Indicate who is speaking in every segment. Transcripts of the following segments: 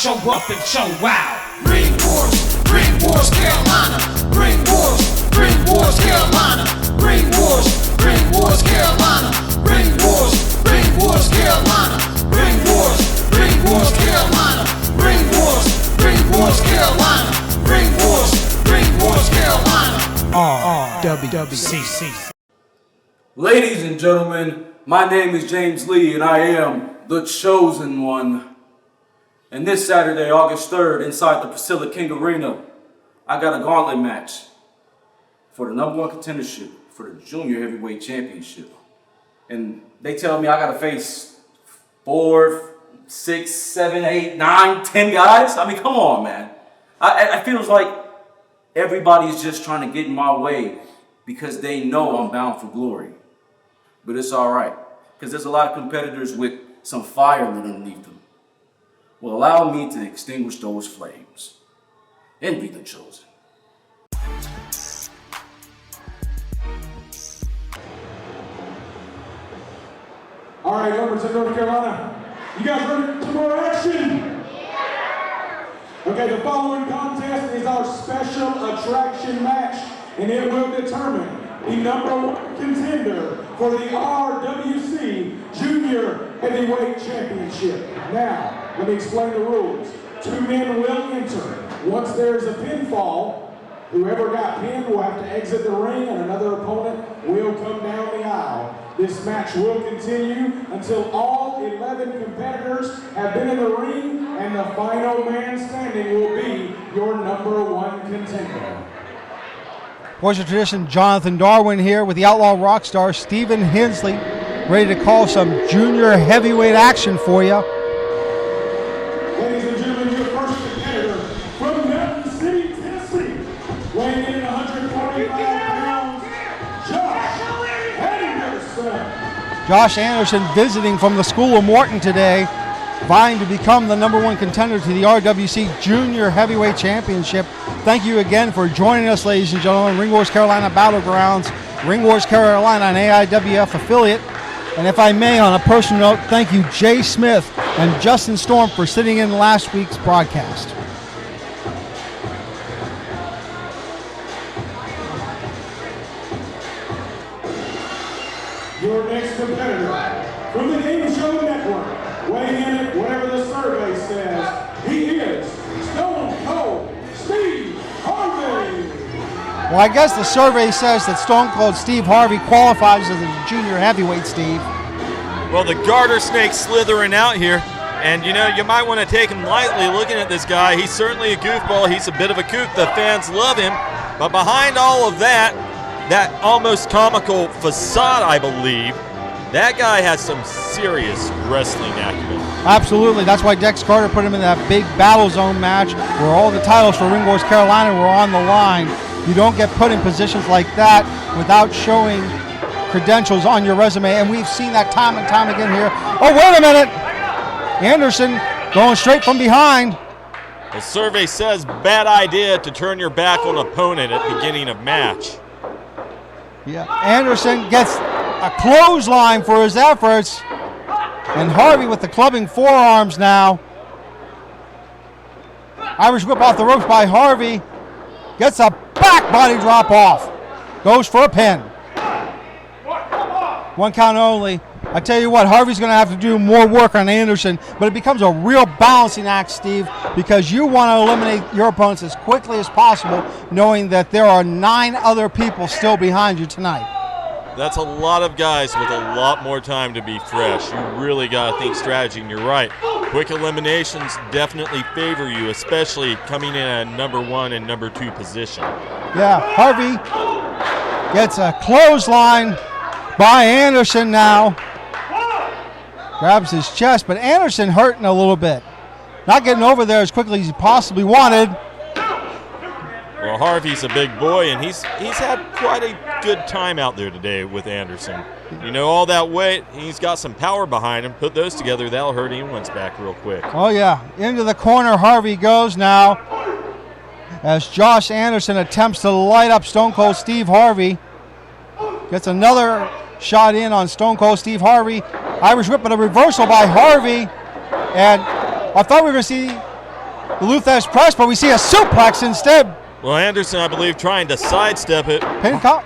Speaker 1: show up and show out.
Speaker 2: Ring Wars, Carolina. Ring Wars, Carolina. Ring Wars, Carolina. Ring Wars, Carolina. Ring Wars, Carolina. Ring Wars, Carolina. Ring Wars, Carolina.
Speaker 1: RWCC.
Speaker 3: Ladies and gentlemen, my name is James Lee and I am the chosen one. And this Saturday, August 3rd, inside the Priscilla King Arena, I got a gauntlet match for the number one contendership for the Junior Heavyweight Championship. And they tell me I gotta face 4, 6, 7, 8, 9, 10 guys. I mean, come on, man. I feels like everybody's just trying to get in my way because they know I'm bound for glory. But it's all right, because there's a lot of competitors with some fire lit underneath them. Well, allow me to extinguish those flames and be the chosen.
Speaker 4: All right, Lumberton, North Carolina. You guys ready for more action? Yeah. Okay, the following contest is our special attraction match, and it will determine the number one contender for the RWC Junior Heavyweight Championship. Now, let me explain the rules. 2 men will enter. Once there is a pinfall, whoever got pinned will have to exit the ring and another opponent will come down the aisle. This match will continue until all 11 competitors have been in the ring and the final man standing will be your number one contender.
Speaker 5: Voice of Tradition, Jonathan Darwin here with the Outlaw Rockstar, Stephen Hensley, ready to call some junior heavyweight action for you.
Speaker 4: Ladies and gentlemen, your first competitor from Mountain City, Tennessee, weighing in at 145 pounds, Josh Anderson.
Speaker 5: Josh Anderson visiting from the School of Morton today, vying to become the number one contender to the RWC Junior Heavyweight Championship. Thank you again for joining us, ladies and gentlemen. Ring Wars Carolina BattleGrounds, Ring Wars Carolina, an AIWF affiliate. And if I may, on a personal note, thank you Jay Smith and Justin Storm for sitting in last week's broadcast.
Speaker 4: Your next competitor from the Game Show Network, weighing in at whatever the survey says, he is Stone Cold Steve Harvey.
Speaker 5: Well, I guess the survey says that Stone Cold Steve Harvey qualifies as a junior heavyweight, Steve.
Speaker 6: Well, the garter snake's slithering out here, and you might want to take him lightly looking at this guy. He's certainly a goofball. He's a bit of a kook. The fans love him. But behind all of that almost comical facade, I believe, that guy has some serious wrestling acumen.
Speaker 5: Absolutely. That's why Dex Carter put him in that big Battle Zone match where all the titles for Ring Wars Carolina were on the line. You don't get put in positions like that without showing credentials on your resume, and we've seen that time and time again here. Oh, wait a minute! Anderson going straight from behind.
Speaker 6: The survey says bad idea to turn your back on opponent at the beginning of match.
Speaker 5: Yeah, Anderson gets a clothesline for his efforts, and Harvey with the clubbing forearms now. Irish whip off the ropes by Harvey. Gets a back body drop off. Goes for a pin. 1 count only. I tell you what, Harvey's going to have to do more work on Anderson, but it becomes a real balancing act, Steve, because you want to eliminate your opponents as quickly as possible, knowing that there are 9 other people still behind you tonight.
Speaker 6: That's a lot of guys with a lot more time to be fresh. You really got to think strategy, and you're right. Quick eliminations definitely favor you, especially coming in at number 1 and number 2 position.
Speaker 5: Yeah, Harvey gets a clothesline by Anderson now. Grabs his chest, but Anderson hurting a little bit. Not getting over there as quickly as he possibly wanted.
Speaker 6: Well, Harvey's a big boy, and he's had quite a good time out there today with Anderson. All that weight, he's got some power behind him. Put those together, that'll hurt anyone's back real quick.
Speaker 5: Oh, yeah. Into the corner Harvey goes now as Josh Anderson attempts to light up Stone Cold Steve Harvey. Gets another shot in on Stone Cold Steve Harvey. Irish whip, but a reversal by Harvey. And I thought we were going to see Luthez press, but we see a suplex instead.
Speaker 6: Well, Anderson, I believe, trying to sidestep it.
Speaker 5: Pin count.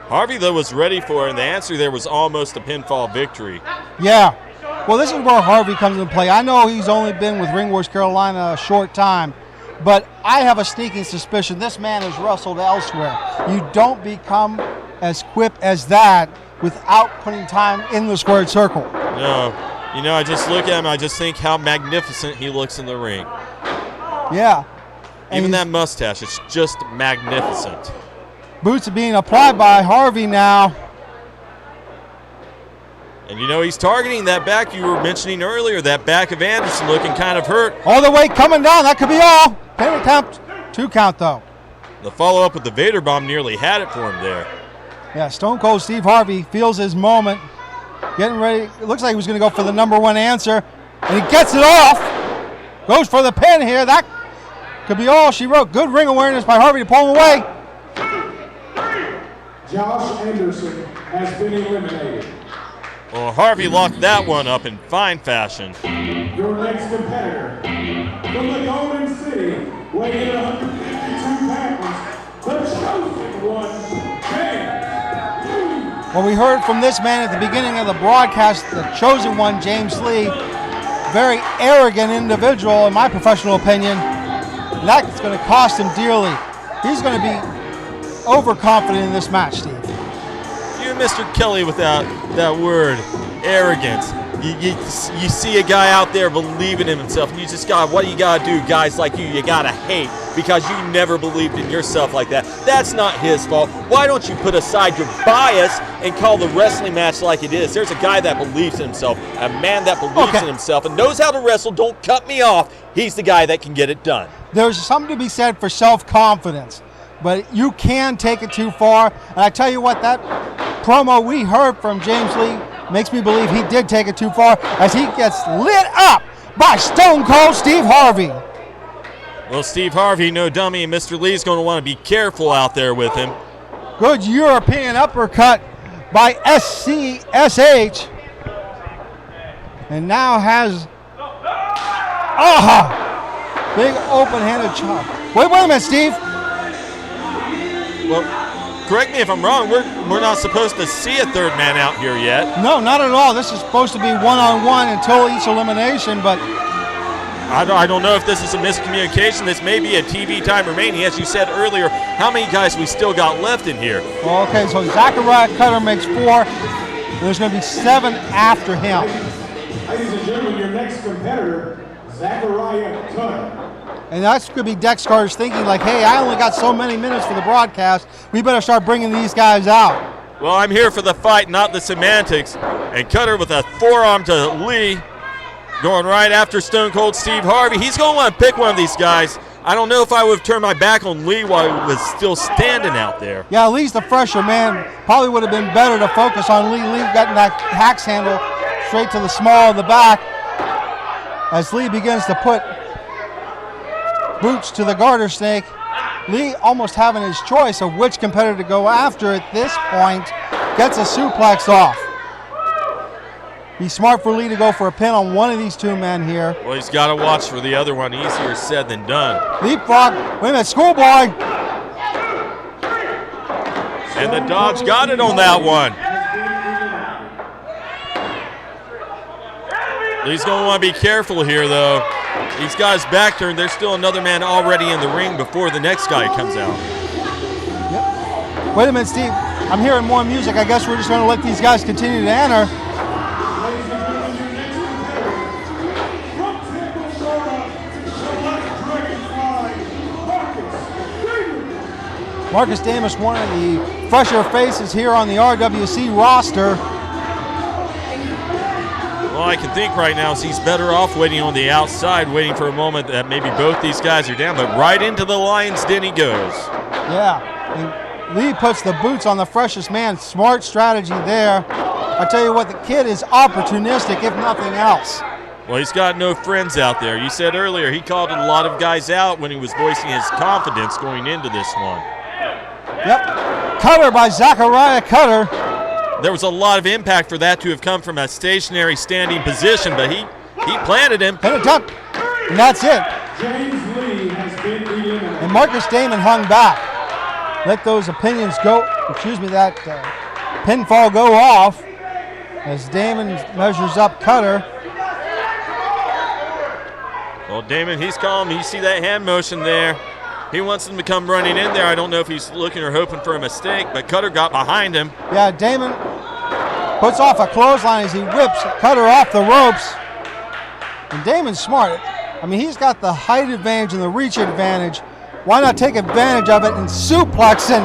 Speaker 6: Harvey, though, was ready for it, and the answer there was almost a pinfall victory.
Speaker 5: Yeah. Well, this is where Harvey comes into play. I know he's only been with Ring Wars Carolina a short time, but I have a sneaking suspicion this man has wrestled elsewhere. You don't become as quick as that without putting time in the squared circle.
Speaker 6: No. You know, I just look at him, I just think how magnificent he looks in the ring.
Speaker 5: Yeah.
Speaker 6: Even that mustache, it's just magnificent.
Speaker 5: Boots are being applied by Harvey now.
Speaker 6: And you know, he's targeting that back you were mentioning earlier, that back of Anderson looking kind of hurt.
Speaker 5: All the way coming down, that could be all. Pin attempt, 2 count though.
Speaker 6: The follow-up with the Vader Bomb nearly had it for him there.
Speaker 5: Yeah, Stone Cold Steve Harvey feels his moment. Getting ready, it looks like he was going to go for the number 1 answer. And he gets it off. Goes for the pin here, that could be all she wrote. Good ring awareness by Harvey to pull him away.
Speaker 4: Josh Anderson has been eliminated.
Speaker 6: Well, Harvey locked that one up in fine fashion.
Speaker 4: Your next competitor, from the Golden City, weighing in 152 pounds, the chosen one, James.
Speaker 5: Well, we heard from this man at the beginning of the broadcast, the chosen one, James Lee. Very arrogant individual, in my professional opinion. That's going to cost him dearly. He's going to be overconfident in this match, Steve.
Speaker 6: You, Mr. Kelly, with that word, arrogance. You see a guy out there believing in himself, and you just what you gotta do, guys like you gotta hate because you never believed in yourself like that. That's not his fault. Why don't you put aside your bias and call the wrestling match like it is? There's a guy that believes in himself, a man that believes in himself and knows how to wrestle. Don't cut me off. He's the guy that can get it done.
Speaker 5: There's something to be said for self-confidence, but you can take it too far. And I tell you what, that promo we heard from James Lee makes me believe he did take it too far as he gets lit up by Stone Cold Steve Harvey.
Speaker 6: Well, Steve Harvey, no dummy, and Mr. Lee's going to want to be careful out there with him.
Speaker 5: Good European uppercut by SCSH. And now has big open-handed chop. Wait a minute, Steve.
Speaker 6: Well, correct me if I'm wrong. We're not supposed to see a third man out here yet.
Speaker 5: No, not at all. This is supposed to be one-on-one until each elimination, but
Speaker 6: I don't know if this is a miscommunication. This may be a TV time remaining. As you said earlier, how many guys we still got left in here?
Speaker 5: Well, okay, so Zachariah Cutter makes 4. And there's going to be 7 after him.
Speaker 4: Ladies and gentlemen, your next competitor, Zachariah Cutter.
Speaker 5: And that's going to be Dex Carter's thinking like, hey, I only got so many minutes for the broadcast. We better start bringing these guys out.
Speaker 6: Well, I'm here for the fight, not the semantics. And Cutter with a forearm to Lee, going right after Stone Cold Steve Harvey. He's going to want to pick one of these guys. I don't know if I would have turned my back on Lee while he was still standing out there.
Speaker 5: Yeah, Lee's the fresher man. Probably would have been better to focus on Lee. Lee getting that axe handle straight to the small of the back as Lee begins to put boots to the garter snake. Lee almost having his choice of which competitor to go after at this point. Gets a suplex off. Be smart for Lee to go for a pin on one of these 2 men here.
Speaker 6: Well, he's got to watch for the other one. Easier said than done.
Speaker 5: Leapfrog. Wait a minute, schoolboy.
Speaker 6: And the Dodge got it on that one. Lee's going to want to be careful here, though. He's got his back turned. There's still another man already in the ring before the next guy comes out.
Speaker 5: Yep. Wait a minute, Steve. I'm hearing more music. I guess we're just going to let these guys continue to enter. Marcus Damus, one of the fresher faces here on the RWC roster.
Speaker 6: All I can think right now is he's better off waiting on the outside, waiting for a moment that maybe both these guys are down, but right into the lion's den he goes.
Speaker 5: Yeah, and Lee puts the boots on the freshest man. Smart strategy there. I tell you what, the kid is opportunistic, if nothing else.
Speaker 6: Well, he's got no friends out there. You said earlier he called a lot of guys out when he was voicing his confidence going into this one.
Speaker 5: Yep, Cutter by Zachariah Cutter.
Speaker 6: There was a lot of impact for that to have come from a stationary standing position, but he planted him.
Speaker 5: Pin it up, and that's it.
Speaker 4: James
Speaker 5: Marcus Damon hung back. Let those opinions go, that pinfall go off as Damon measures up Cutter.
Speaker 6: Well, Damon, he's calm. You see that hand motion there. He wants him to come running in there. I don't know if he's looking or hoping for a mistake, but Cutter got behind him.
Speaker 5: Yeah, Damon puts off a clothesline as he whips Cutter off the ropes. And Damon's smart. I mean, he's got the height advantage and the reach advantage. Why not take advantage of it and suplexing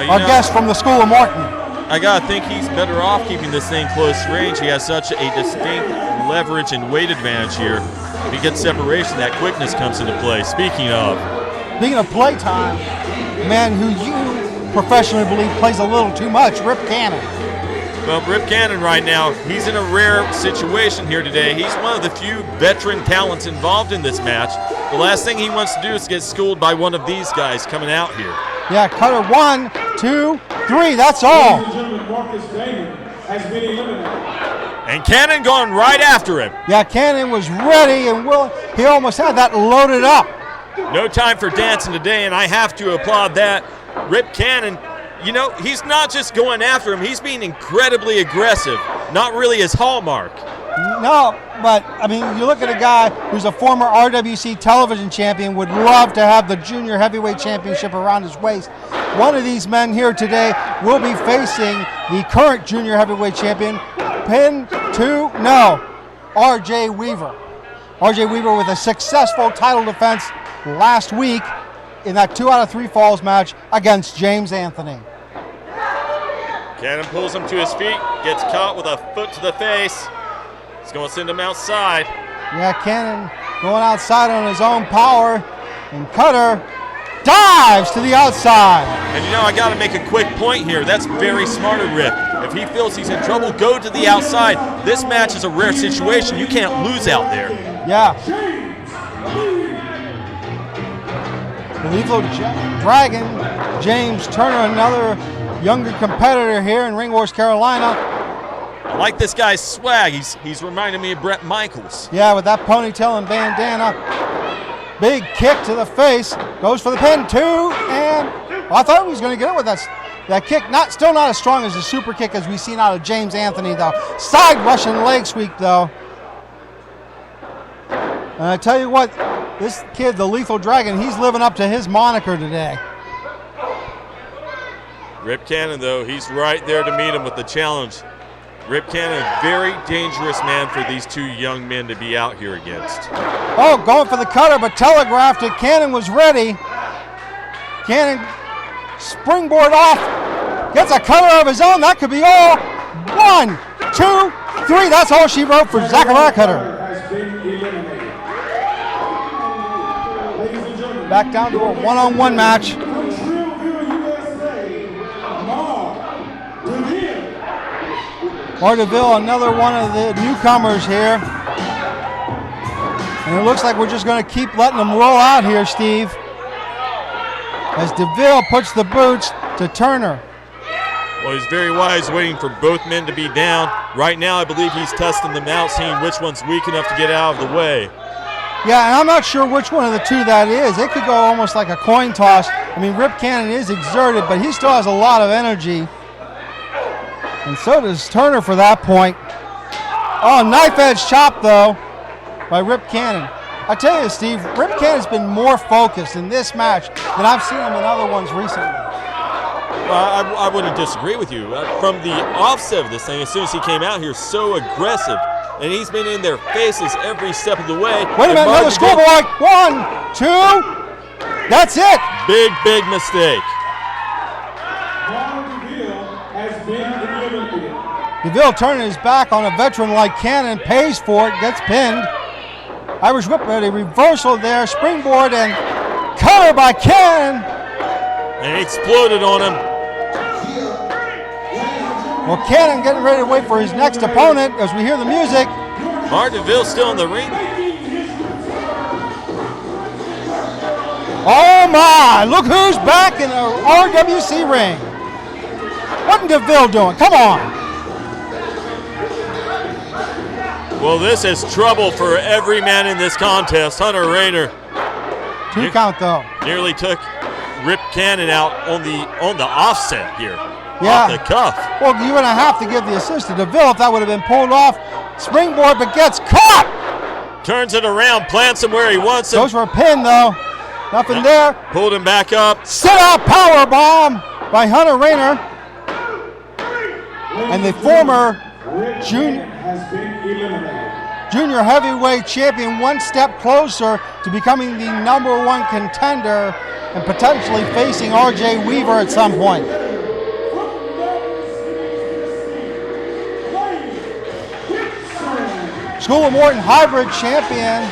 Speaker 5: our guest from the School of Morton?
Speaker 6: I got to think he's better off keeping this thing close range. He has such a distinct leverage and weight advantage here. If he gets separation, that quickness comes into play. Speaking of
Speaker 5: playtime, man who you professionally believe plays a little too much, Rip Cannon.
Speaker 6: Well, Rip Cannon right now, he's in a rare situation here today. He's one of the few veteran talents involved in this match. The last thing he wants to do is get schooled by one of these guys coming out here.
Speaker 5: Yeah, Cutter 1, 2, 3, that's all.
Speaker 4: Ladies and gentlemen, Marcus Damon has been eliminated.
Speaker 6: And Cannon going right after him.
Speaker 5: Yeah, Cannon was ready and willing. He almost had that loaded up.
Speaker 6: No time for dancing today, and I have to applaud that. Rip Cannon, you know, he's not just going after him, he's being incredibly aggressive. Not really his hallmark.
Speaker 5: No, but, I mean, you look at a guy who's a former RWC television champion, would love to have the junior heavyweight championship around his waist. One of these men here today will be facing the current junior heavyweight champion, R.J. Weaver. R.J. Weaver with a successful title defense last week in that 2 out of 3 falls match against James Anthony.
Speaker 6: Cannon pulls him to his feet, gets caught with a foot to the face. He's going to send him outside.
Speaker 5: Yeah, Cannon going outside on his own power, and Cutter dives to the outside.
Speaker 6: And you know, I got to make a quick point here. That's very smart of Rip. If he feels he's in trouble, go to the outside. This match is a rare situation. You can't lose out there.
Speaker 5: Yeah. The Lethal Dragon, James Turner, another younger competitor here in Ring Wars, Carolina.
Speaker 6: I like this guy's swag. He's reminding me of Bret Michaels.
Speaker 5: Yeah, with that ponytail and bandana. Big kick to the face. Goes for the pin, 2, and I thought he was going to get it with that kick. Still not as strong as the super kick as we've seen out of James Anthony, though. Side Russian leg sweep, though. And I tell you what, this kid, the Lethal Dragon, he's living up to his moniker today.
Speaker 6: Rip Cannon, though, he's right there to meet him with the challenge. Rip Cannon, a very dangerous man for these two young men to be out here against.
Speaker 5: Oh, going for the cutter, but telegraphed it. Cannon was ready. Cannon springboard off. Gets a cutter of his own. That could be all. 1, 2, 3. That's all she wrote for Zachariah Cutter. Back down to a one-on-one match. Marteville, another one of the newcomers here. And it looks like we're just going to keep letting them roll out here, Steve. As DeVille puts the boots to Turner.
Speaker 6: Well, he's very wise, waiting for both men to be down. Right now, I believe he's testing them out, seeing which one's weak enough to get out of the way.
Speaker 5: Yeah, and I'm not sure which one of the two that is. It could go almost like a coin toss. I mean, Rip Cannon is exerted, but he still has a lot of energy. And so does Turner for that point. Oh, knife edge chop, though, by Rip Cannon. I tell you, Steve, Rip Cannon's been more focused in this match than I've seen him in other ones recently.
Speaker 6: Well, I wouldn't disagree with you. From the offset of this thing, as soon as he came out here, so aggressive. And he's been in their faces every step of the way.
Speaker 5: Wait a minute, another schoolboy. 1, 2. That's it.
Speaker 6: Big, big mistake.
Speaker 5: DeVille turning his back on a veteran like Cannon, pays for it, gets pinned. Irish whip, a reversal there, springboard, and cutter by Cannon.
Speaker 6: And he exploded on him.
Speaker 5: Well, Cannon getting ready to wait for his next opponent as we hear the music.
Speaker 6: DeVille still in the ring.
Speaker 5: Oh my, look who's back in the RWC ring. What DeVille doing? Come on.
Speaker 6: Well, this is trouble for every man in this contest. Hunter Rayner.
Speaker 5: 2 count though.
Speaker 6: Nearly took Rip Cannon out on the offset here.
Speaker 5: Yeah.
Speaker 6: Off the cuff.
Speaker 5: Well, you're going to have to give the assist to DeVille if that would have been pulled off. Springboard, but gets caught.
Speaker 6: Turns it around, plants him where he wants him.
Speaker 5: Goes for a pin though. Nothing there.
Speaker 6: Pulled him back up.
Speaker 5: Sit out power bomb by Hunter Rayner. And the former junior heavyweight champion one step closer to becoming the #1 contender and potentially facing RJ Weaver at some point. School of Morton hybrid champion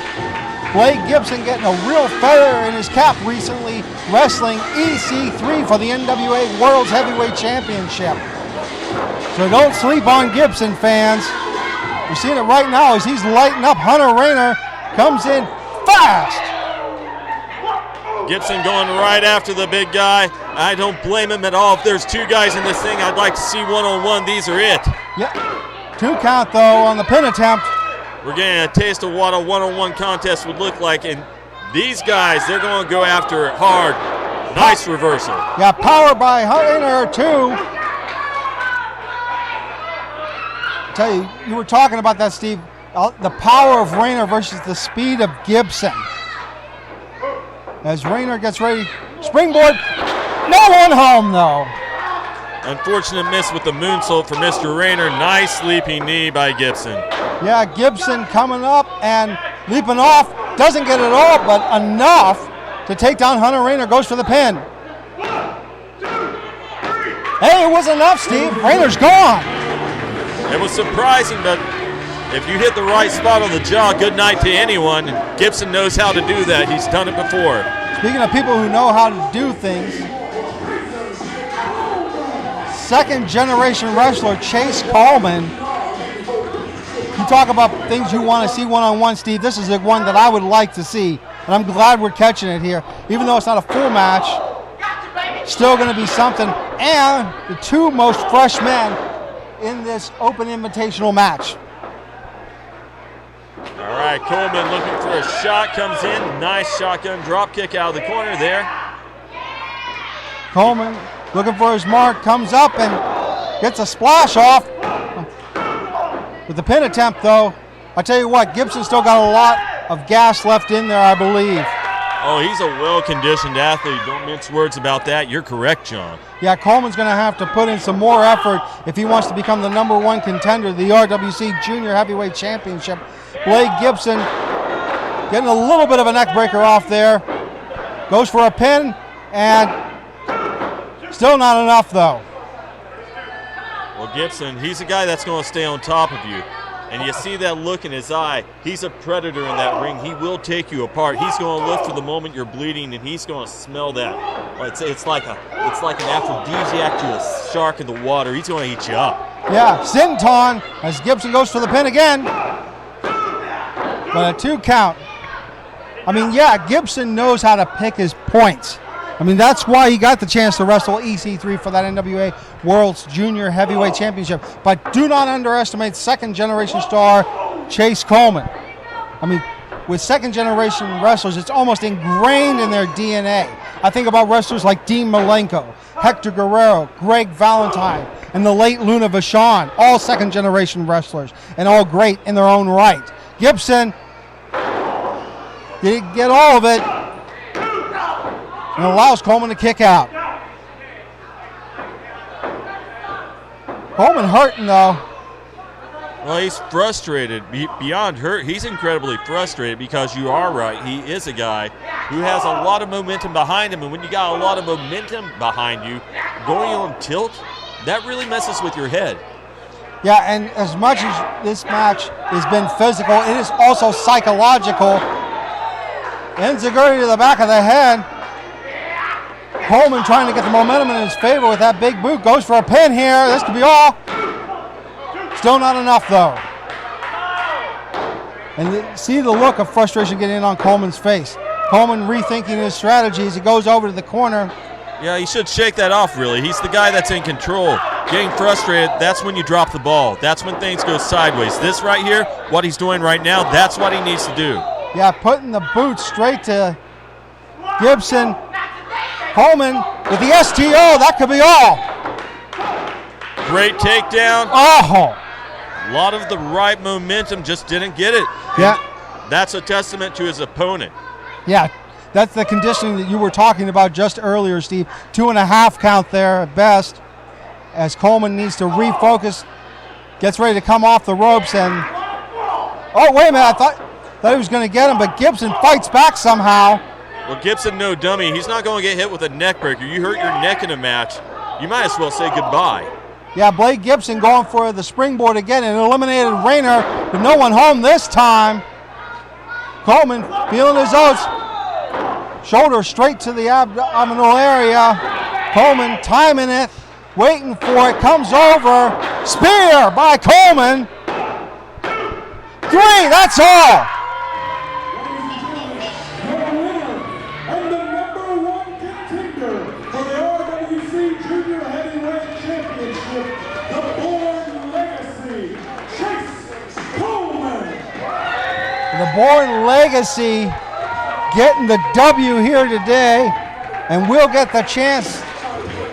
Speaker 5: Blake Gibson getting a real feather in his cap recently, wrestling EC3 for the NWA World's Heavyweight Championship. So don't sleep on Gibson, fans. You're seeing it right now as he's lighting up. Hunter Rayner comes in fast.
Speaker 6: Gibson going right after the big guy. I don't blame him at all. If there's 2 guys in this thing, I'd like to see one-on-one. These are it.
Speaker 5: Yeah, 2 count though on the pin attempt.
Speaker 6: We're getting a taste of what a one-on-one contest would look like, and these guys, they're going to go after it hard. Nice reversal.
Speaker 5: Yeah, power by Rayner 2. I tell you, you were talking about that, Steve. The power of Rayner versus the speed of Gibson. As Rayner gets ready, springboard, no one home though.
Speaker 6: Unfortunate miss with the moonsault for Mr. Rayner. Nice leaping knee by Gibson.
Speaker 5: Yeah, Gibson coming up and leaping off. Doesn't get it all, but enough to take down Hunter Rayner. Goes for the pin. Hey, it was enough, Steve. Rayner's gone.
Speaker 6: It was surprising, but if you hit the right spot on the jaw, good night to anyone. And Gibson knows how to do that. He's done it before.
Speaker 5: Speaking of people who know how to do things, second generation wrestler Chase Coleman. You talk about things you want to see one-on-one, Steve. This is the one that I would like to see, and I'm glad we're catching it here. Even though it's not a full match, still going to be something. And the 2 most fresh men in this open invitational match.
Speaker 6: All right, Coleman looking for a shot, comes in. Nice shotgun drop kick out of the corner there.
Speaker 5: Coleman looking for his mark, comes up and gets a splash off. With the pin attempt, though, I tell you what, Gibson still got a lot of gas left in there, I believe.
Speaker 6: Oh, he's a well-conditioned athlete. Don't mince words about that. You're correct, John.
Speaker 5: Yeah, Coleman's going to have to put in some more effort if he wants to become the #1 contender, the RWC Junior Heavyweight Championship. Blake Gibson getting a little bit of a neck breaker off there. Goes for a pin, and still not enough, though.
Speaker 6: Well, Gibson, he's a guy that's going to stay on top of you. And you see that look in his eye. He's a predator in that ring. He will take you apart. He's going to look for the moment you're bleeding, and he's going to smell that. It's like an aphrodisiac to a shark in the water. He's going to eat you up.
Speaker 5: Yeah, Sinton as Gibson goes for the pin again. But a 2 count. I mean, yeah, Gibson knows how to pick his points. I mean, that's why he got the chance to wrestle EC3 for that NWA World's Junior Heavyweight Championship. But do not underestimate second-generation star Chase Coleman. I mean, with second-generation wrestlers, it's almost ingrained in their DNA. I think about wrestlers like Dean Malenko, Hector Guerrero, Greg Valentine, and the late Luna Vachon, all second-generation wrestlers, and all great in their own right. Gibson didn't get all of it, and allows Coleman to kick out. Coleman hurting, though.
Speaker 6: Well, he's frustrated. Beyond hurt, he's incredibly frustrated because you are right. He is a guy who has a lot of momentum behind him, and when you got a lot of momentum behind you, going on tilt, that really messes with your head.
Speaker 5: Yeah, and as much as this match has been physical, it is also psychological. Enziguri to the back of the head. Coleman trying to get the momentum in his favor with that big boot. Goes for a pin here. This could be all. Still not enough, though. And see the look of frustration getting in on Coleman's face. Coleman rethinking his strategies. He goes over to the corner.
Speaker 6: Yeah, he should shake that off, really. He's the guy that's in control. Getting frustrated, that's when you drop the ball. That's when things go sideways. This right here, what he's doing right now, that's what he needs to do.
Speaker 5: Yeah, putting the boot straight to Gibson, Coleman with the STO. That could be all.
Speaker 6: Great takedown.
Speaker 5: Oh.
Speaker 6: A lot of the right momentum, just didn't get it.
Speaker 5: Yeah.
Speaker 6: And that's a testament to his opponent.
Speaker 5: Yeah, that's the conditioning that you were talking about just earlier, Steve. 2.5 count there at best, as Coleman needs to refocus, gets ready to come off the ropes, and oh, wait a minute, I thought he was going to get him, but Gibson fights back somehow.
Speaker 6: Well, Gibson, no dummy. He's not going to get hit with a neck breaker. You hurt your neck in a match, you might as well say goodbye.
Speaker 5: Yeah, Blake Gibson going for the springboard again and eliminated Rayner, but no one home this time. Coleman feeling his oats. Shoulder straight to the abdominal area. Coleman timing it, waiting for it, comes over. Spear by Coleman. 3, that's all.
Speaker 4: And the #1 contender for the RWC Junior Heavyweight Championship, the Born Legacy, Chase Coleman.
Speaker 5: The Born Legacy getting the W here today, and we'll get the chance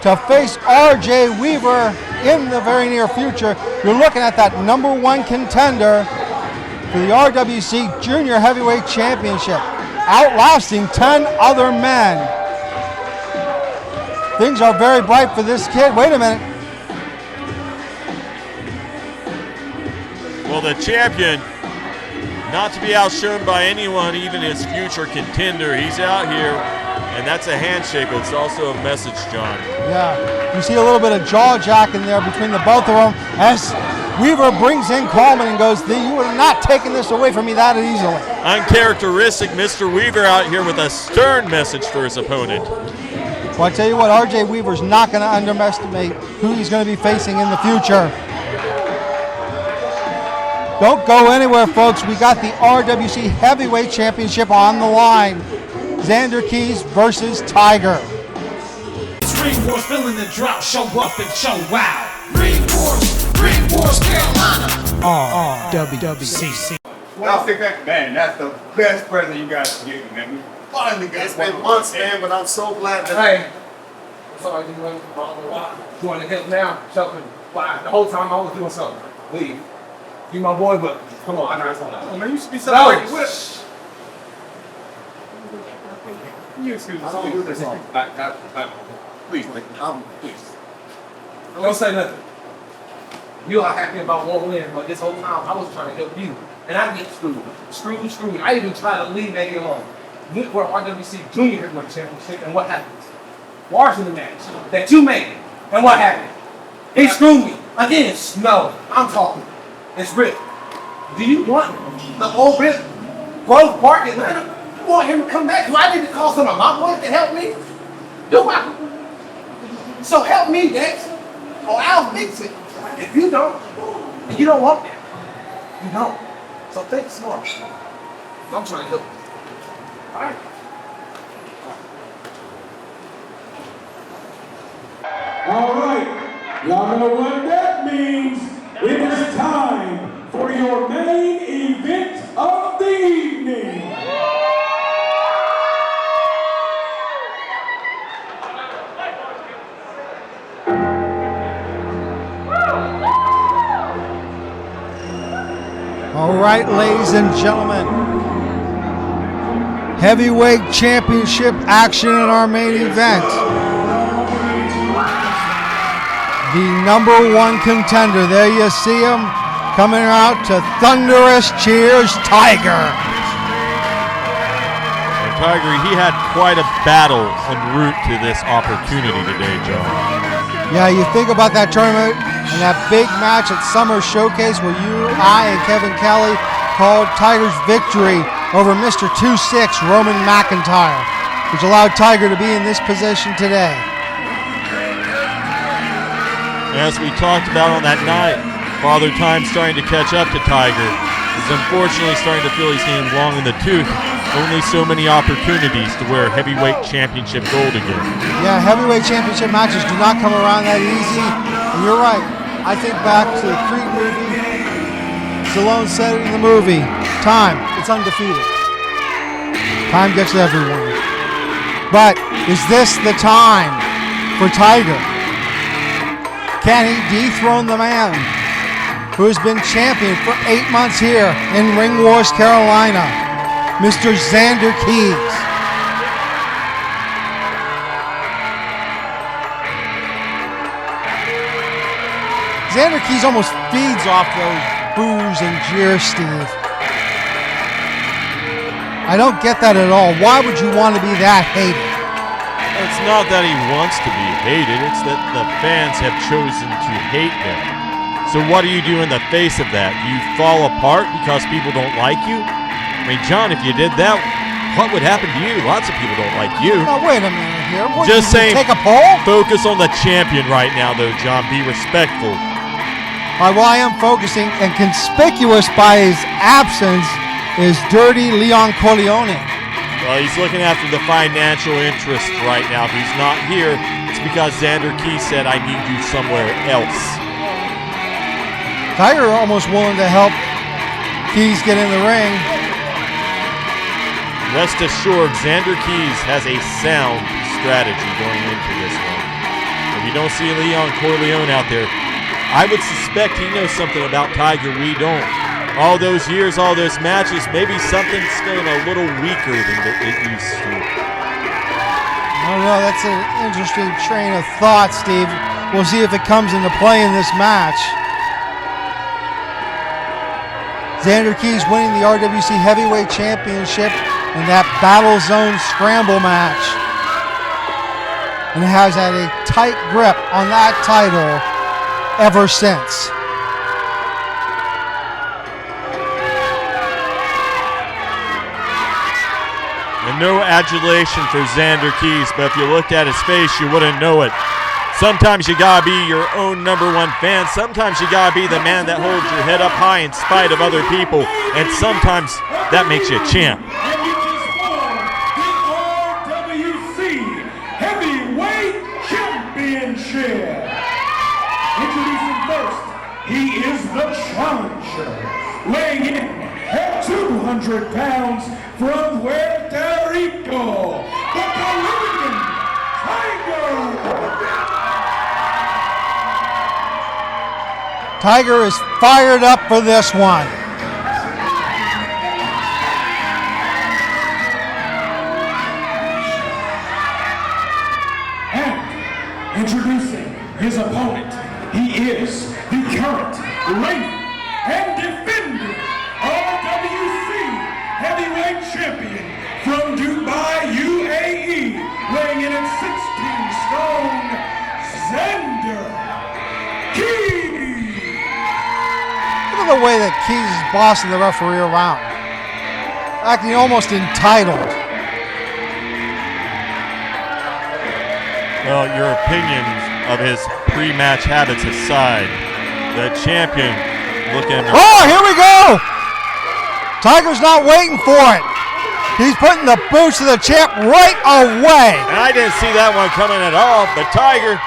Speaker 5: to face R.J. Weaver in the very near future. You're looking at that #1 contender for the RWC Junior Heavyweight Championship, outlasting 10 other men. Things are very bright for this kid. Wait a minute.
Speaker 6: Well, the champion, not to be outshone by anyone, even his future contender. He's out here, and that's a handshake, but it's also a message, John.
Speaker 5: Yeah, you see a little bit of jaw jacking there between the both of them as Weaver brings in Coleman and goes, you are not taking this away from me that easily.
Speaker 6: Uncharacteristic Mr. Weaver out here with a stern message for his opponent.
Speaker 5: Well, I tell you what, R.J. Weaver's not going to underestimate who he's going to be facing in the future. Don't go anywhere, folks. We got the RWC Heavyweight Championship on the line. Xander Keys versus Tiger.
Speaker 2: Ring Wars, feeling the drought, show up and show wow. Ring Wars, Carolina. RWC.
Speaker 1: I'll take that, man. That's the best present you guys can give me, man. We finally got
Speaker 7: It's been months, man, but I'm so glad that.
Speaker 8: Hey, I'm sorry, you went going to hit now, something. Why? The whole time I was doing something. Leave. You my boy, but come on, I know it's on.
Speaker 1: Oh, man, you should be celebrating.
Speaker 8: No.
Speaker 1: You excuse me.
Speaker 8: I don't do this long.
Speaker 1: Please, please.
Speaker 8: Don't say nothing. You are happy about one win, but this whole time I was trying to help you. And I get screwed. I even tried to leave that alone. Went for RWC Junior Heavyweight Championship, and what happens? Washington match that you made, and what happened? He screwed me. Again, no, I'm talking. It's Rip. Do you want the old Rip Grove Park Atlanta? You want him to come back? Do I need to call some of my boys to help me? Do I? So help me, Dex, or I'll fix it. If you don't, and you don't want that, you don't. So think smart. I'm trying to help you. All right.
Speaker 4: All right, y'all know what that means. It is time for your main event of the evening.
Speaker 5: All right, ladies and gentlemen, heavyweight championship action in our main event. The #1 contender, there you see him, coming out to thunderous cheers, Tiger.
Speaker 6: And Tiger, he had quite a battle en route to this opportunity today, John.
Speaker 5: Yeah, you think about that tournament and that big match at Summer Showcase where you, I, and Kevin Kelly called Tiger's victory over Mr. 2-6 Roman McIntyre, which allowed Tiger to be in this position today.
Speaker 6: As we talked about on that night, Father Time starting to catch up to Tiger. He's unfortunately starting to feel he's getting long in the tooth. Only so many opportunities to wear heavyweight championship gold again.
Speaker 5: Yeah, heavyweight championship matches do not come around that easy. And you're right. I think back to the Creed movie. Stallone said it in the movie, time, it's undefeated. Time gets everyone. But is this the time for Tiger? Can he dethrone the man who has been champion for 8 months here in Ring Wars, Carolina, Mr. Xander Keys? Xander Keys almost feeds off those boos and jeers, Steve. I don't get that at all. Why would you want to be that hated?
Speaker 6: It's not that he wants to be hated, it's that the fans have chosen to hate him. So what do you do in the face of that? You fall apart because people don't like you? I mean, John, if you did that, what would happen to you? Lots of people don't like you.
Speaker 5: Now, wait a minute here. What,
Speaker 6: Just saying,
Speaker 5: take a poll?
Speaker 6: Focus on the champion right now, though, John. Be respectful.
Speaker 5: All right, well, I am focusing, and conspicuous by his absence is Dirty Leon Corleone.
Speaker 6: Well, he's looking after the financial interest right now. If he's not here, it's because Xander Keys said, I need you somewhere else.
Speaker 5: Tiger almost willing to help Keys get in the ring.
Speaker 6: Rest assured, Xander Keys has a sound strategy going into this one. If you don't see Leon Corleone out there, I would suspect he knows something about Tiger we don't. All those years, all those matches, maybe something's feeling a little weaker than it used to.
Speaker 5: I don't know, that's an interesting train of thought, Steve. We'll see if it comes into play in this match. Xander Keys winning the RWC Heavyweight Championship in that Battle Zone Scramble match. And has had a tight grip on that title ever since.
Speaker 6: And no adulation for Xander Keys, but if you looked at his face, you wouldn't know it. Sometimes you gotta be your own #1 fan. Sometimes you gotta be the man that holds your head up high in spite of other people. And sometimes that makes you a champ.
Speaker 4: And he just won the RWC Heavyweight Championship. Introducing first, he is the challenger, weighing in at 200 pounds from Puerto Rico, the Caribbean Tiger.
Speaker 5: Tiger is fired up for this one.
Speaker 4: And introducing his opponent, he is the current reigning and defending RWC Heavyweight Champion from Dubai, UAE, weighing in at 16 stone, Xander Keys.
Speaker 5: Look at the way that Keys is bossing the referee around. Acting almost entitled.
Speaker 6: Well, your opinions of his pre-match habits aside, the champion looking...
Speaker 5: Oh, here we go! Tiger's not waiting for it. He's putting the boots to the champ right away.
Speaker 6: And I didn't see that one coming at all, but Tiger,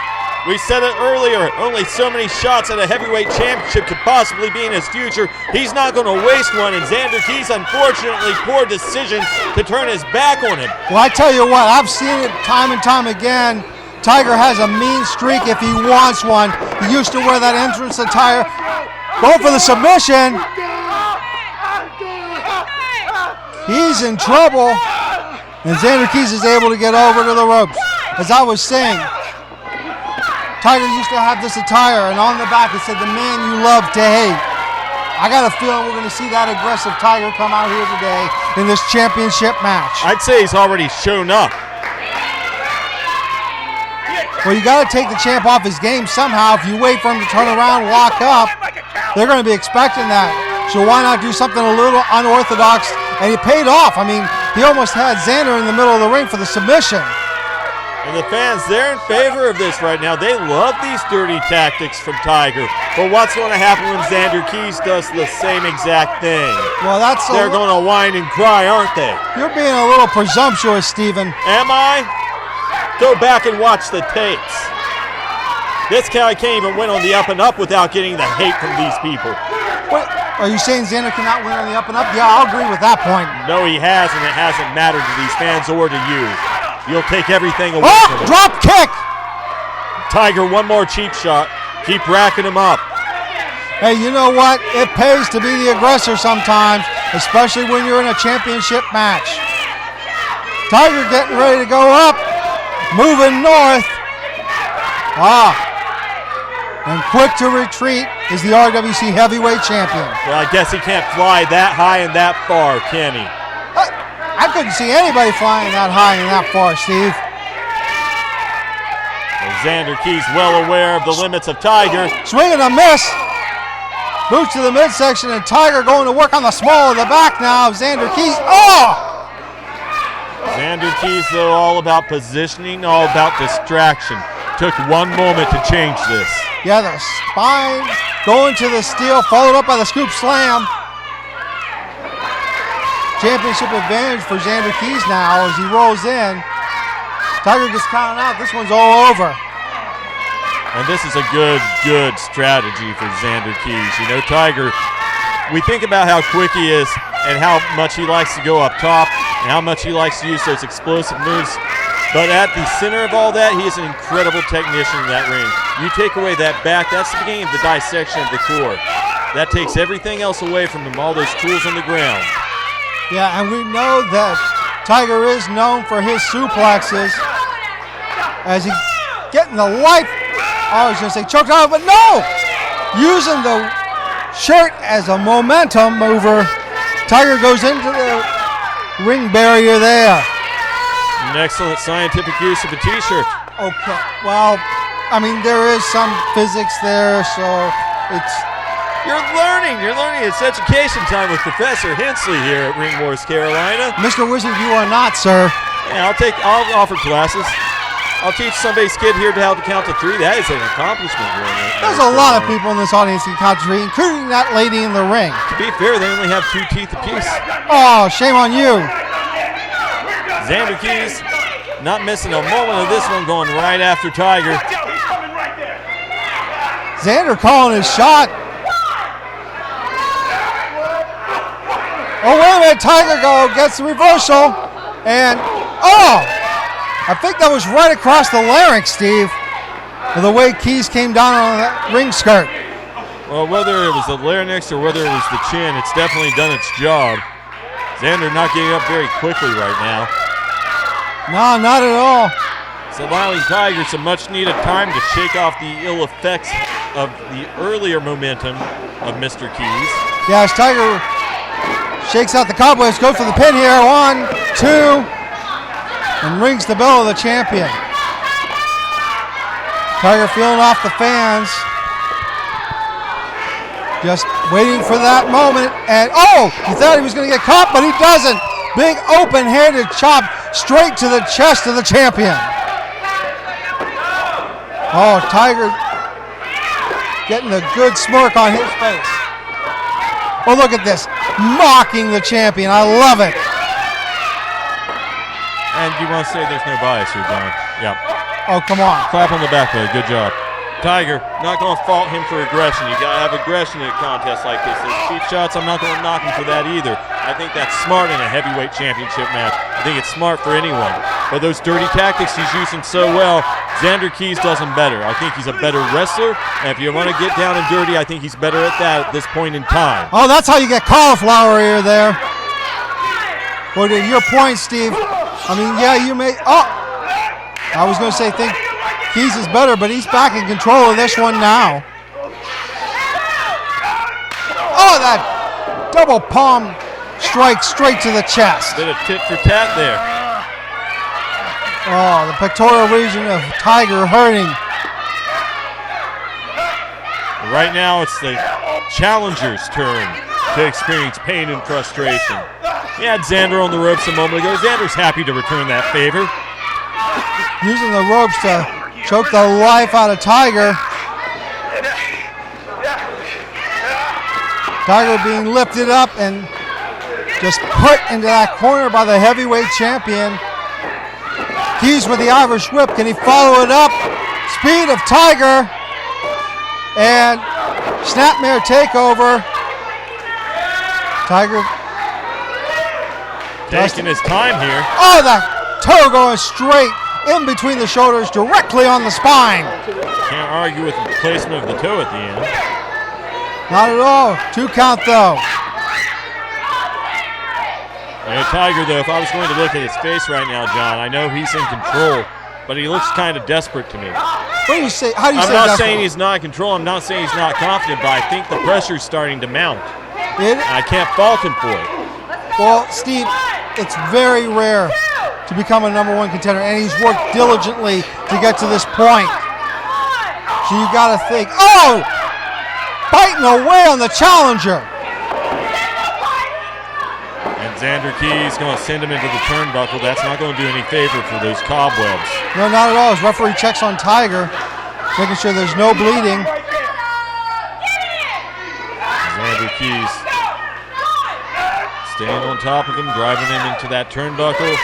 Speaker 6: we said it earlier, only so many shots at a heavyweight championship could possibly be in his future. He's not going to waste one, and Xander Keys, unfortunately, poor decision to turn his back on him.
Speaker 5: Well, I tell you what, I've seen it time and time again. Tiger has a mean streak if he wants one. He used to wear that entrance attire. Go for the submission. He's in trouble. And Xander Keys is able to get over to the ropes. As I was saying, Tiger used to have this attire, and on the back it said, the man you love to hate. I got a feeling we're going to see that aggressive Tiger come out here today in this championship match.
Speaker 6: I'd say he's already shown up.
Speaker 5: Well, you got to take the champ off his game somehow. If you wait for him to turn around, lock up, they're going to be expecting that. So why not do something a little unorthodox? And it paid off. I mean, he almost had Xander in the middle of the ring for the submission.
Speaker 6: And the fans, they're in favor of this right now. They love these dirty tactics from Tiger. But what's going to happen when Xander Keys does the same exact thing?
Speaker 5: Well,
Speaker 6: they're going to whine and cry, aren't they?
Speaker 5: You're being a little presumptuous, Steven.
Speaker 6: Am I? Go back and watch the tapes. This guy can't even win on the up and up without getting the hate from these people.
Speaker 5: What? Are you saying Xander cannot win on the up and up? Yeah, I'll agree with that point.
Speaker 6: No, he has, and it hasn't mattered to these fans or to you. You'll take everything away
Speaker 5: Oh,
Speaker 6: from him.
Speaker 5: drop kick.
Speaker 6: Tiger, one more cheap shot. Keep racking him up.
Speaker 5: Hey, you know what? It pays to be the aggressor sometimes, especially when you're in a championship match. Tiger getting ready to go up, moving north. And quick to retreat is the RWC heavyweight champion.
Speaker 6: Well, I guess he can't fly that high and that far, can he?
Speaker 5: I couldn't see anybody flying that high and that far, Steve.
Speaker 6: Well, Xander Keys well aware of the limits of Tiger.
Speaker 5: Swing and a miss. Boots to the midsection, and Tiger going to work on the small of the back now. Xander Keys. Oh!
Speaker 6: Xander Keys, though, all about positioning, all about distraction. Took one moment to change this.
Speaker 5: Yeah, the spine going to the steel, followed up by the scoop slam. Championship advantage for Xander Keys now as he rolls in. Tiger gets counted out. This one's all over.
Speaker 6: And this is a good strategy for Xander Keys. You know, Tiger, we think about how quick he is and how much he likes to go up top and how much he likes to use those explosive moves. But at the center of all that, he is an incredible technician in that ring. You take away that back, that's the beginning of the dissection of the core. That takes everything else away from him, all those tools on the ground.
Speaker 5: Yeah, and we know that Tiger is known for his suplexes as he getting the life. I was going to say choked out, but no! Using the shirt as a momentum mover. Tiger goes into the ring barrier there.
Speaker 6: An excellent scientific use of a t-shirt.
Speaker 5: Okay, well, I mean, there is some physics there, so it's...
Speaker 6: You're learning. It's education time with Professor Hensley here at Ring Wars Carolina.
Speaker 5: Mr. Wizard, you are not, sir.
Speaker 6: Yeah, I'll offer classes. I'll teach somebody's kid here how to count to 3. That is an accomplishment.
Speaker 5: There's a lot of people in this audience who count to 3, including that lady in the ring.
Speaker 6: To be fair, they only have 2 teeth apiece.
Speaker 5: Oh, shame on you.
Speaker 6: Xander Keys not missing a moment of this one, going right after Tiger.
Speaker 5: Xander calling his shot. Oh, wait a minute. Tiger gets the reversal. And, I think that was right across the larynx, Steve, the way Keys came down on that ring skirt.
Speaker 6: Well, whether it was the larynx or whether it was the chin, it's definitely done its job. Xander not getting up very quickly right now.
Speaker 5: No, not at all.
Speaker 6: It's allowing Tiger some much-needed time to shake off the ill effects of the earlier momentum of Mr. Keys.
Speaker 5: Yeah, as Tiger shakes out the cobwebs, goes for the pin here. 1, 2, and rings the bell of the champion. Tiger feeling off the fans. Just waiting for that moment. And, he thought he was going to get caught, but he doesn't. Big open-handed chop straight to the chest of the champion. Oh, Tiger getting a good smirk on his face. Oh, look at this. Mocking the champion. I love it.
Speaker 6: And you want to say there's no bias here, John? Yeah.
Speaker 5: Oh, come on.
Speaker 6: Clap on the back, though. Good job. Tiger, not going to fault him for aggression. You got to have aggression in a contest like this. Those cheap shots, I'm not going to knock him for that either. I think that's smart in a heavyweight championship match. I think it's smart for anyone. But those dirty tactics he's using so well, Xander Keys does them better. I think he's a better wrestler, and if you want to get down and dirty, I think he's better at that at this point in time.
Speaker 5: Oh, that's how you get cauliflower ear there. Well, to your point, Steve, I mean, yeah, you may... I was going to say, think Keys is better, but he's back in control of this one now. Oh, that double palm strike straight to the chest.
Speaker 6: Bit of tit for tat there.
Speaker 5: Oh, the pectoral region of Tiger hurting.
Speaker 6: Right now, it's the challenger's turn to experience pain and frustration. He had Xander on the ropes a moment ago. Xander's happy to return that favor.
Speaker 5: Using the ropes to choke the life out of Tiger. Tiger being lifted up and just put into that corner by the heavyweight champion. Keys with the Irish whip. Can he follow it up? Speed of Tiger. And snapmare takeover. Tiger
Speaker 6: taking his time here.
Speaker 5: Oh, that toe going straight in between the shoulders, directly on the spine.
Speaker 6: Can't argue with the placement of the toe at the end.
Speaker 5: Not at all. 2 count though.
Speaker 6: Tiger, though, if I was going to look at his face right now, John, I know he's in control, but he looks kind of desperate to me.
Speaker 5: What do you say? How do you say
Speaker 6: I'm not
Speaker 5: desperate?
Speaker 6: saying he's not in control. I'm not saying he's not confident, but I think the pressure's starting to mount. I can't fault him for it.
Speaker 5: Well, Steve, it's very rare to become a number 1 contender, and he's worked diligently to get to this point. So you got to think, oh, biting away on the challenger.
Speaker 6: And Xander Keys going to send him into the turnbuckle. That's not going to do any favor for those cobwebs.
Speaker 5: No, not at all. His referee checks on Tiger, making sure there's no bleeding.
Speaker 6: Xander Keys staying on top of him, driving him into that turnbuckle.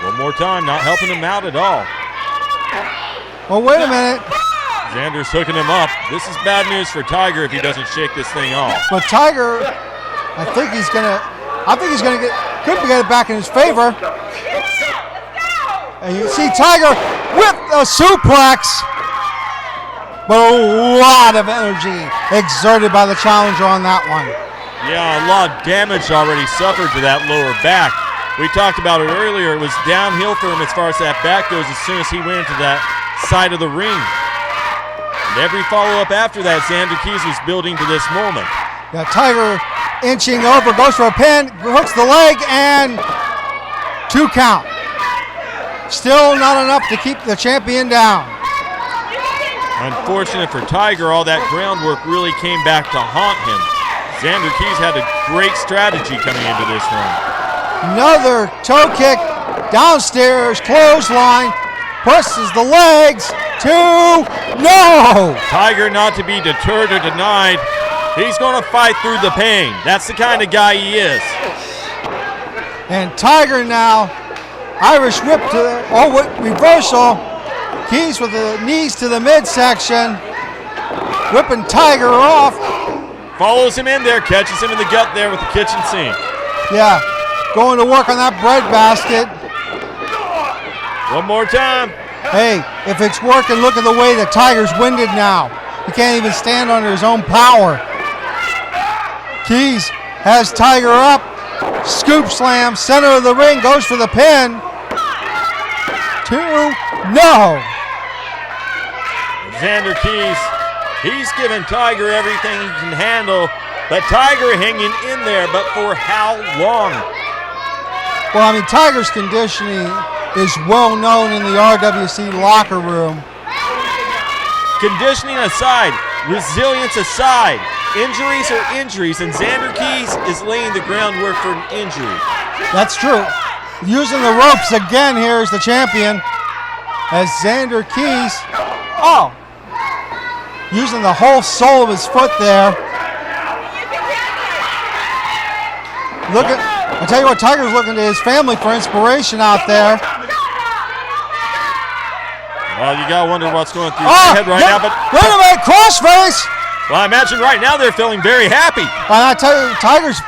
Speaker 6: One more time, not helping him out at all.
Speaker 5: Well, wait a minute.
Speaker 6: Xander's hooking him up. This is bad news for Tiger if he doesn't shake this thing off.
Speaker 5: But Tiger, I think he's gonna could get it back in his favor. And you see Tiger with a suplex, but a lot of energy exerted by the challenger on that one.
Speaker 6: Yeah, a lot of damage already suffered to that lower back. We talked about it earlier. It was downhill for him as far as that back goes as soon as he went into that side of the ring. And every follow-up after that, Xander Keys was building to this moment.
Speaker 5: Yeah, Tiger inching over, goes for a pin, hooks the leg, and 2 count. Still not enough to keep the champion down.
Speaker 6: Unfortunate for Tiger, all that groundwork really came back to haunt him. Xander Keys had a great strategy coming into this one.
Speaker 5: Another toe kick, downstairs, clothesline, presses the legs, 2, no!
Speaker 6: Tiger not to be deterred or denied. He's going to fight through the pain. That's the kind of guy he is.
Speaker 5: And Tiger now, Irish whip to the reversal. Keys with the knees to the midsection, whipping Tiger off.
Speaker 6: Follows him in there, catches him in the gut there with the kitchen sink.
Speaker 5: Yeah, going to work on that bread basket.
Speaker 6: One more time.
Speaker 5: Hey, if it's working, look at the way that Tiger's winded now. He can't even stand under his own power. Keys has Tiger up, scoop slam, center of the ring, goes for the pin. 2, no.
Speaker 6: Xander Keys, he's given Tiger everything he can handle, but Tiger hanging in there, but for how long?
Speaker 5: Well, I mean, Tiger's conditioning is well known in the RWC locker room.
Speaker 6: Conditioning aside, resilience aside, injuries are injuries, and Xander Keys is laying the groundwork for an injury.
Speaker 5: That's true. Using the ropes again here is the champion as Xander Keys, using the whole sole of his foot there. I tell you what, Tiger's looking to his family for inspiration out there.
Speaker 6: Well, you gotta wonder what's going through his head right now, but
Speaker 5: wait a minute, crossface!
Speaker 6: Well, I imagine right now they're feeling very happy.
Speaker 5: And I tell you, Tiger's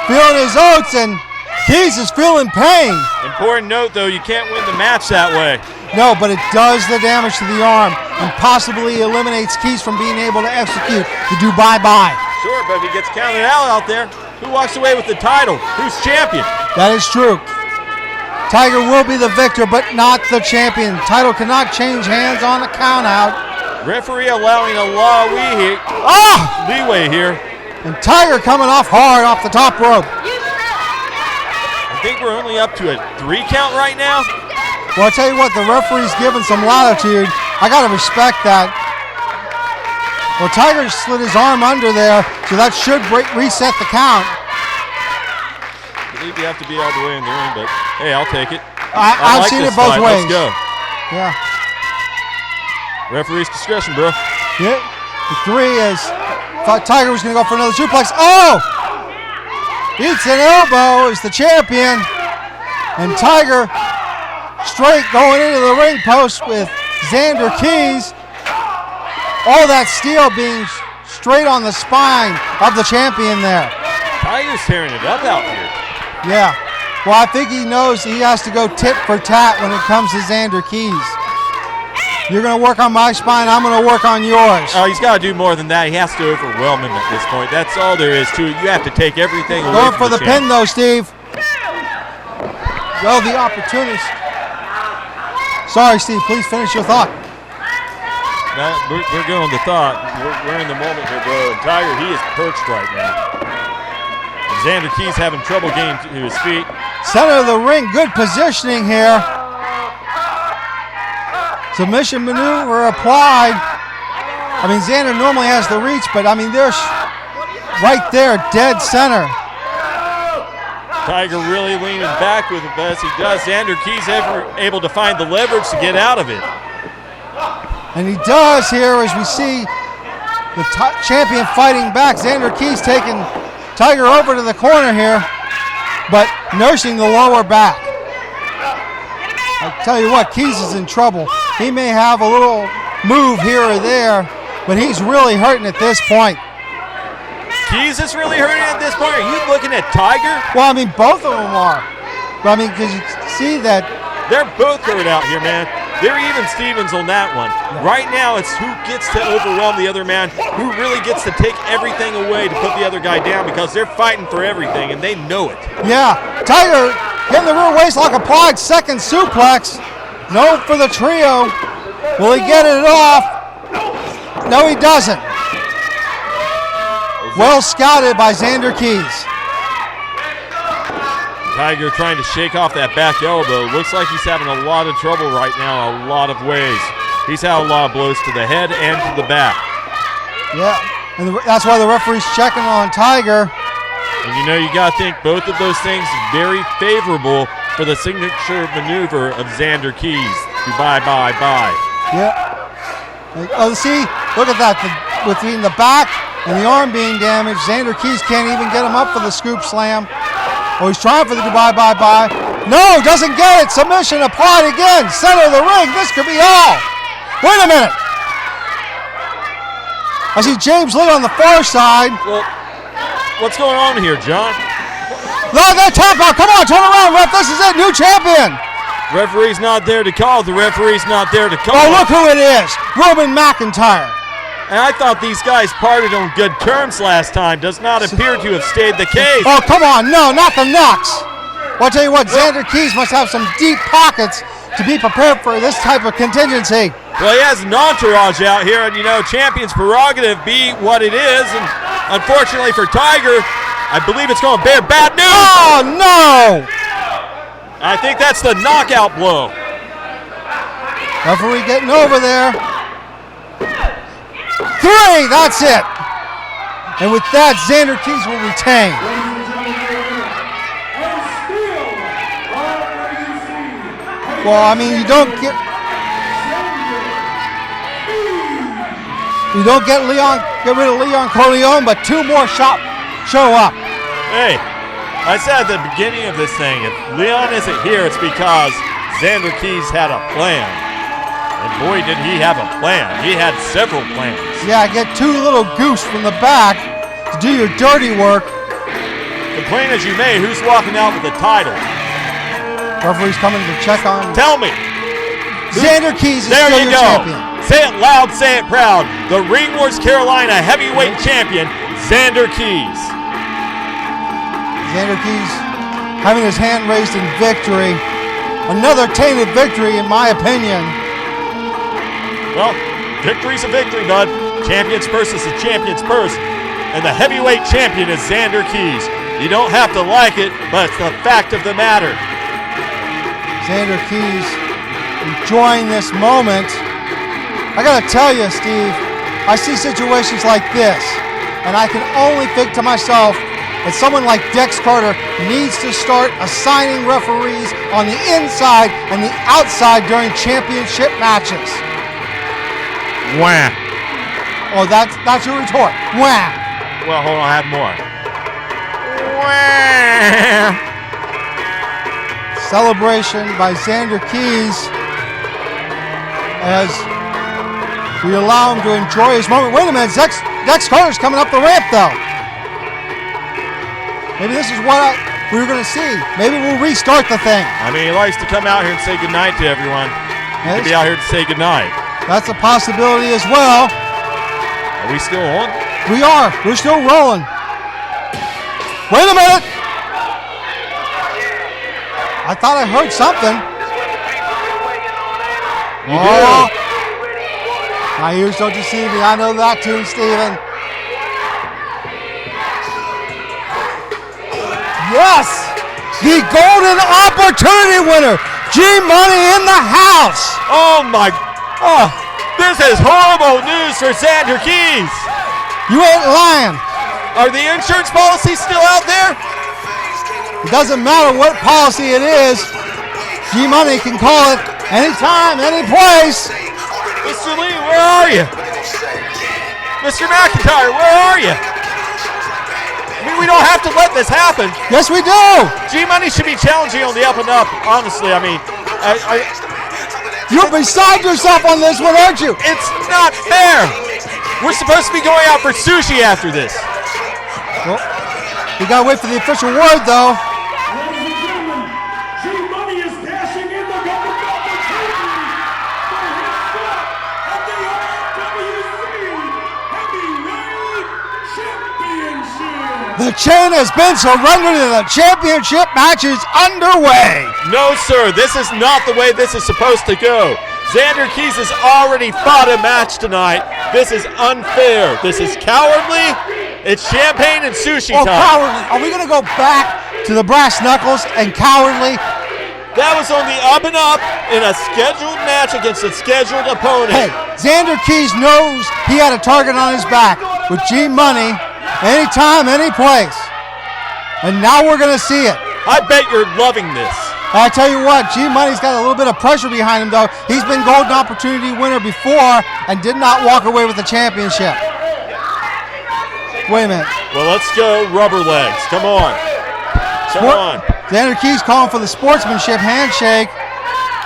Speaker 5: feeling his oats and Keys is feeling pain.
Speaker 6: Important note, though, you can't win the match that way.
Speaker 5: No, but it does the damage to the arm and possibly eliminates Keys from being able to execute the do bye-bye.
Speaker 6: Sure, but if he gets counted out there, who walks away with the title? Who's champion?
Speaker 5: That is true. Tiger will be the victor, but not the champion. Title cannot change hands on a count out.
Speaker 6: Referee allowing a lot of leeway here.
Speaker 5: And Tiger coming off hard off the top rope.
Speaker 6: I think we're only up to a 3 count right now.
Speaker 5: Well, I'll tell you what, the referee's giving some latitude. I got to respect that. Well, Tiger slid his arm under there, so that should reset the count.
Speaker 6: I believe you have to be all the way in the ring, but hey, I'll take it.
Speaker 5: I've seen it both ways.
Speaker 6: Let's go.
Speaker 5: Yeah.
Speaker 6: Referee's discretion, bro.
Speaker 5: Yeah. The 3 is, thought Tiger was going to go for another suplex. Oh! Beats an elbow is the champion. And Tiger straight going into the ring post with Xander Keys. All that steel being straight on the spine of the champion there.
Speaker 6: Tiger's tearing it up out here.
Speaker 5: Yeah. Well, I think he knows he has to go tit for tat when it comes to Xander Keys. You're going to work on my spine, I'm going to work on yours.
Speaker 6: Oh, he's got to do more than that. He has to overwhelm him at this point. That's all there is to it. You have to take everything away
Speaker 5: Going
Speaker 6: from
Speaker 5: for the pin, though, Steve. Well, the opportunist. Sorry, Steve, please finish your thought.
Speaker 6: We're going to thought. We're in the moment here, bro. And Tiger, he is perched right now. And Xander Keys having trouble getting to his feet.
Speaker 5: Center of the ring, good positioning here. Submission maneuver applied. I mean, Xander normally has the reach, but I mean, there's right there, dead center.
Speaker 6: Tiger really leaning back with it, but as he does, Xander Keys able to find the leverage to get out of it.
Speaker 5: And he does here as we see the champion fighting back. Xander Keys taking Tiger over to the corner here, but nursing the lower back. I tell you what, Keys is in trouble. He may have a little move here or there, but he's really hurting at this point.
Speaker 6: Keys is really hurting at this point? Are you looking at Tiger?
Speaker 5: Well, I mean, both of them are. But I mean, because you see that.
Speaker 6: They're both hurt out here, man. They're even Stevens on that one. Yeah. Right now, it's who gets to overwhelm the other man, who really gets to take everything away to put the other guy down, because they're fighting for everything, and they know it.
Speaker 5: Yeah, Tiger getting the rear waistlock applied, second suplex. No for the trio. Will he get it off? No, he doesn't. Well scouted by Xander Keys.
Speaker 6: Tiger trying to shake off that back elbow. Looks like he's having a lot of trouble right now, a lot of ways. He's had a lot of blows to the head and to the back.
Speaker 5: Yeah, and that's why the referee's checking on Tiger.
Speaker 6: And you know, you got to think both of those things very favorable for the signature maneuver of Xander Keys. Bye.
Speaker 5: Yeah. Oh, see, look at that. Between the back and the arm being damaged, Xander Keys can't even get him up for the scoop slam. Oh, he's trying for the bye. No, doesn't get it. Submission applied again. Center of the ring. This could be all. Wait a minute. I see James Lee on the far side.
Speaker 6: Well, what's going on here, John?
Speaker 5: No, that tap out. Come on, turn around, ref. This is it. New champion.
Speaker 6: Referee's not there to call. The referee's not there to call.
Speaker 5: Oh, look who it is. Roman McIntyre.
Speaker 6: And I thought these guys parted on good terms last time. Does not appear to have stayed the case.
Speaker 5: Oh, come on. No, not the Knox. Well, I'll tell you what, Xander Keys must have some deep pockets to be prepared for this type of contingency.
Speaker 6: Well, he has an entourage out here, and you know, champion's prerogative be what it is. And unfortunately for Tiger, I believe it's going to bear bad news.
Speaker 5: Oh, no.
Speaker 6: I think that's the knockout blow.
Speaker 5: Referee getting over there. 3, that's it. And with that, Xander Keys will retain. Well, I mean, you don't get rid of Leon Corleone, but 2 more show up.
Speaker 6: Hey, I said at the beginning of this thing, if Leon isn't here, it's because Xander Keys had a plan. And boy, did he have a plan. He had several plans.
Speaker 5: Yeah, get 2 little goose from the back to do your dirty work.
Speaker 6: Complain as you may, who's walking out with the title?
Speaker 5: Referee's coming to check on.
Speaker 6: Tell me.
Speaker 5: Xander Keys is
Speaker 6: there
Speaker 5: still
Speaker 6: you
Speaker 5: your
Speaker 6: go.
Speaker 5: champion.
Speaker 6: Say it loud, say it proud. The Ring Wars Carolina heavyweight champion, Xander Keys.
Speaker 5: Xander Keys having his hand raised in victory. Another tainted victory, in my opinion.
Speaker 6: Well, victory's a victory, bud. Champion's purse is a champion's purse. And the heavyweight champion is Xander Keys. You don't have to like it, but it's the fact of the matter.
Speaker 5: Xander Keys enjoying this moment. I gotta tell you, Steve, I see situations like this, and I can only think to myself that someone like Dex Carter needs to start assigning referees on the inside and the outside during championship matches.
Speaker 6: Wah.
Speaker 5: Oh, that's your retort. Wah.
Speaker 6: Well, hold on, I have more. Wah.
Speaker 5: Celebration by Xander Keys as we allow him to enjoy his moment. Wait a minute, Dex Carter's coming up the ramp though. Maybe this is what we were going to see. Maybe we'll restart the thing.
Speaker 6: I mean, he likes to come out here and say goodnight to everyone.
Speaker 5: Yes.
Speaker 6: He'll be out here to say goodnight.
Speaker 5: That's a possibility as well.
Speaker 6: Are we still on?
Speaker 5: We are. We're still rolling. Wait a minute. I thought I heard something.
Speaker 6: You do.
Speaker 5: My ears don't deceive me. I know that tune, Steven. Yes! The golden opportunity winner, G-Money in the house.
Speaker 6: Oh my! Oh, this is horrible news for Xander Keys.
Speaker 5: You ain't lying.
Speaker 6: Are the insurance policies still out there?
Speaker 5: It doesn't matter what policy it is. G-Money can call it anytime, any place.
Speaker 6: Mr. Lee, where are you? Mr. McIntyre, where are you? I mean, we don't have to let this happen.
Speaker 5: Yes, we do.
Speaker 6: G-Money should be challenging on the up and up, honestly. I mean,
Speaker 5: you're beside yourself on this one, aren't you?
Speaker 6: It's not fair. We're supposed to be going out for sushi after this.
Speaker 5: Well, we gotta wait for the official word, though.
Speaker 4: Ladies and gentlemen, G-Money is dashing in the golden opportunity for his spot at the RWC Heavyweight Championship.
Speaker 5: The chain has been surrendered and the championship match is underway.
Speaker 6: No, sir, this is not the way this is supposed to go. Xander Keys has already fought a match tonight. This is unfair. This is cowardly. It's champagne and sushi time.
Speaker 5: Cowardly. Are we going to go back to the brass knuckles and cowardly?
Speaker 6: That was on the up and up in a scheduled match against a scheduled opponent.
Speaker 5: Hey, Xander Keys knows he had a target on his back with G-Money anytime, any place. And now we're going to see it.
Speaker 6: I bet you're loving this.
Speaker 5: I tell you what, G-Money's got a little bit of pressure behind him, though. He's been golden opportunity winner before and did not walk away with the championship. Wait a minute.
Speaker 6: Well, let's go rubber legs. Come on. Come on.
Speaker 5: Xander Keys calling for the sportsmanship handshake.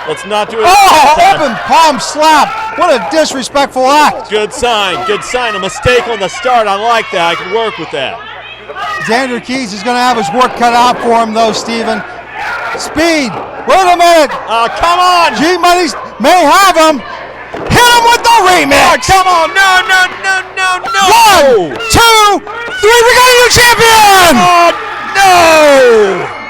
Speaker 6: Let's not do it.
Speaker 5: Open palm slap. What a disrespectful act.
Speaker 6: Good sign. Good sign. A mistake on the start. I like that. I can work with that.
Speaker 5: Xander Keys is going to have his work cut out for him, though, Steven. Speed. Wait a minute.
Speaker 6: Come on.
Speaker 5: G-Money may have him. Hit him with the remix.
Speaker 6: Come on. No.
Speaker 5: 1, 2, 3. We got a new champion.
Speaker 6: Oh, no.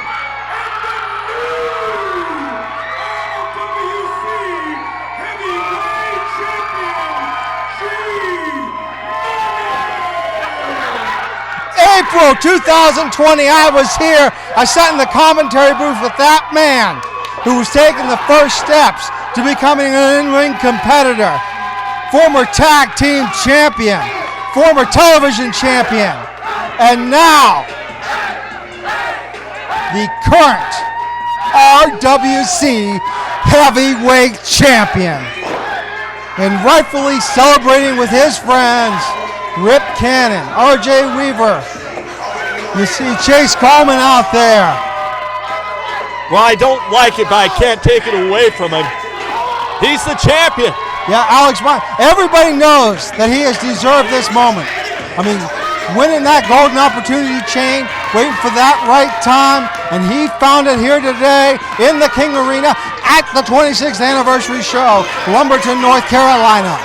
Speaker 5: April 2020, I was here. I sat in the commentary booth with that man who was taking the first steps to becoming an in-ring competitor. Former tag team champion, former television champion, and now the current RWC heavyweight champion. And rightfully celebrating with his friends, Rip Cannon, RJ Weaver. You see Chase Coleman out there.
Speaker 6: Well, I don't like it, but I can't take it away from him. He's the champion.
Speaker 5: Yeah, Alex Bryant. Everybody knows that he has deserved this moment. I mean, winning that golden opportunity chain, waiting for that right time, and he found it here today in the King Arena at the 26th anniversary show, Lumberton, North Carolina.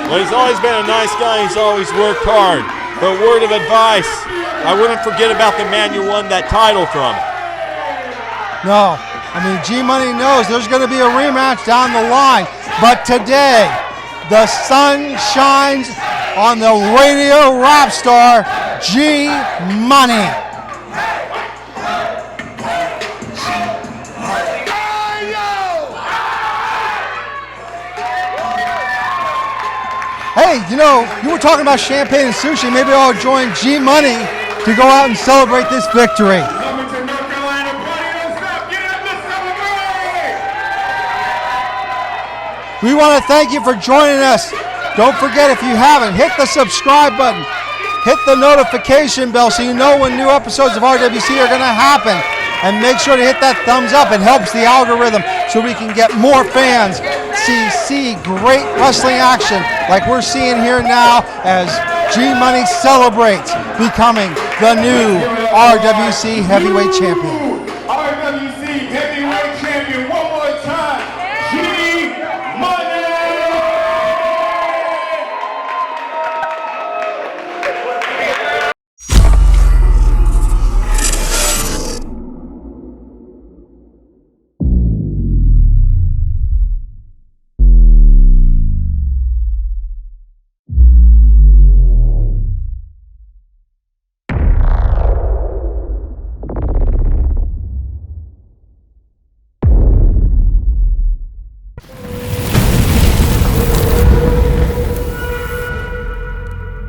Speaker 6: Well, he's always been a nice guy. He's always worked hard. But word of advice, I wouldn't forget about the man you won that title from.
Speaker 5: No, I mean, G-Money knows there's going to be a rematch down the line. But today, the sun shines on the radio rap star, G-Money. Hey, you know, you were talking about champagne and sushi. Maybe I'll join G-Money to go out and celebrate this victory.
Speaker 4: Lumberton, North Carolina, party don't stop. Get up, let's celebrate!
Speaker 5: We want to thank you for joining us. Don't forget, if you haven't, hit the subscribe button. Hit the notification bell so you know when new episodes of RWC are going to happen. And make sure to hit that thumbs up. It helps the algorithm so we can get more fans see great wrestling action like we're seeing here now as G-Money celebrates becoming the new RWC Heavyweight Champion.